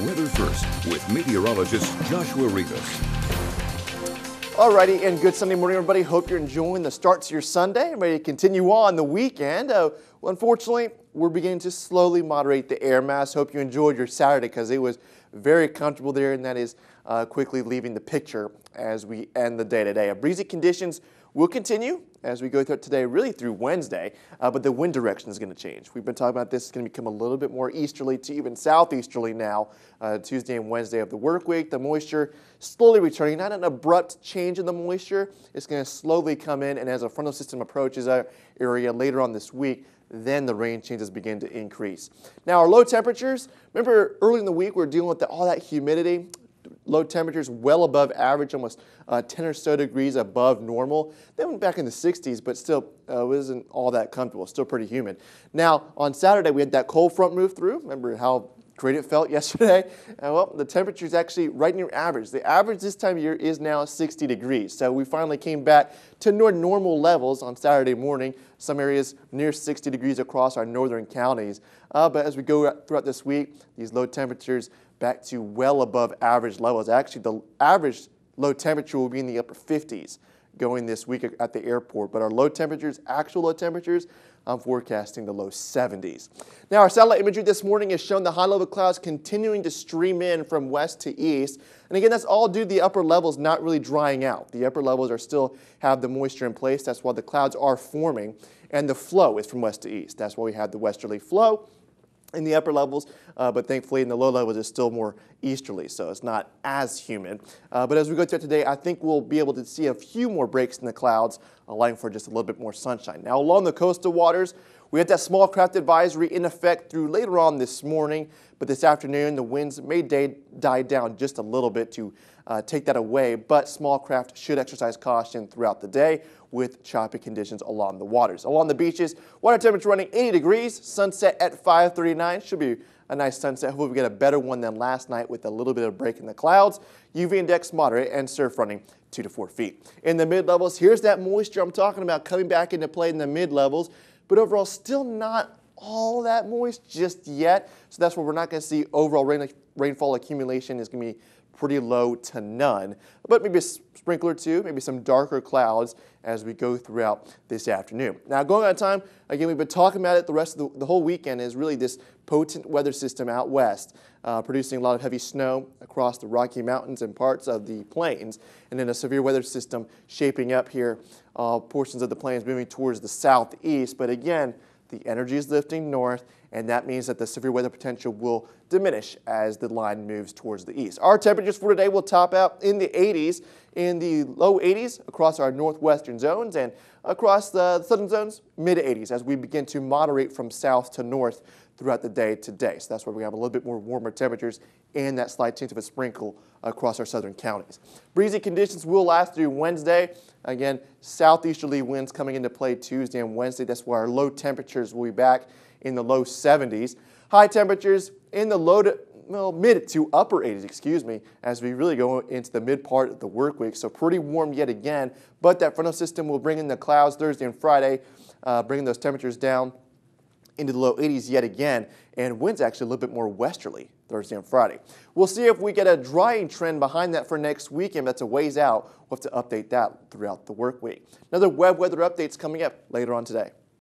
Weather First with meteorologist Joshua Rivas. Alrighty, and good Sunday morning, everybody. Hope you're enjoying the start to your Sunday and ready to continue on the weekend. Well, unfortunately, we're beginning to slowly moderate the air mass. Hope you enjoyed your Saturday because it was very comfortable there, and that is quickly leaving the picture as we end the day today. Breezy conditions will continue as we go through today, really through Wednesday, but the wind direction is going to change. We've been talking about this. It's going to become a little bit more easterly to even southeasterly now, Tuesday and Wednesday of the work week. The moisture slowly returning, not an abrupt change in the moisture. It's going to slowly come in, and as a frontal system approaches our area later on this week, then the rain changes begin to increase. Now, our low temperatures, remember early in the week we were dealing with all that humidity. Low temperatures well above average, almost 10 or so degrees above normal. They went back in the 60s, but still wasn't all that comfortable. Still pretty humid. Now, on Saturday, we had that cold front move through. Remember how great it felt yesterday? Well, the temperature is actually right near average. The average this time of year is now 60 degrees. So we finally came back to normal levels on Saturday morning. Some areas near 60 degrees across our northern counties. But as we go throughout this week, these low temperatures back to well above average levels. Actually, the average low temperature will be in the upper 50s going this week at the airport. But our low temperatures, actual low temperatures, I'm forecasting the low 70s. Now, our satellite imagery this morning has shown the high-level clouds continuing to stream in from west to east. And again, that's all due to the upper levels not really drying out. The upper levels are still have the moisture in place. That's why the clouds are forming. And the flow is from west to east. That's why we have the westerly flow in the upper levels, but thankfully in the low levels it's still more easterly, so it's not as humid. But as we go through today, I think we'll be able to see a few more breaks in the clouds, allowing for just a little bit more sunshine. Now, along the coastal waters, we had that small craft advisory in effect through later on this morning, but this afternoon the winds may die down just a little bit to take that away, but small craft should exercise caution throughout the day with choppy conditions along the waters. Along the beaches, water temperature running 80 degrees, sunset at 5:39. Should be a nice sunset. Hopefully we get a better one than last night with a little bit of break in the clouds. UV index moderate and surf running 2 to 4 feet. In the mid-levels, here's that moisture I'm talking about coming back into play in the mid-levels, but overall still not all that moist just yet. So that's where we're not going to see overall rainfall accumulation is going to be pretty low to none, but maybe a sprinkle or two, maybe some darker clouds as we go throughout this afternoon. Now, going on time, again, we've been talking about it the rest of the whole weekend is really this potent weather system out west, producing a lot of heavy snow across the Rocky Mountains and parts of the plains, and then a severe weather system shaping up here, portions of the plains moving towards the southeast, but again, the energy is lifting north, and that means that the severe weather potential will diminish as the line moves towards the east. Our temperatures for today will top out in the 80s, in the low 80s across our northwestern zones, and across the southern zones, mid-80s as we begin to moderate from south to north throughout the day today. So that's where we have a little bit more warmer temperatures and that slight chance of a sprinkle across our southern counties. Breezy conditions will last through Wednesday. Again, southeasterly winds coming into play Tuesday and Wednesday. That's why our low temperatures will be back in the low 70s. High temperatures in the mid to upper 80s, as we really go into the mid part of the work week. So pretty warm yet again, but that frontal system will bring in the clouds Thursday and Friday, bringing those temperatures down into the low 80s yet again, and winds actually a little bit more westerly Thursday and Friday. We'll see if we get a drying trend behind that for next weekend. That's a ways out. We'll have to update that throughout the work week. Another web weather updates coming up later on today.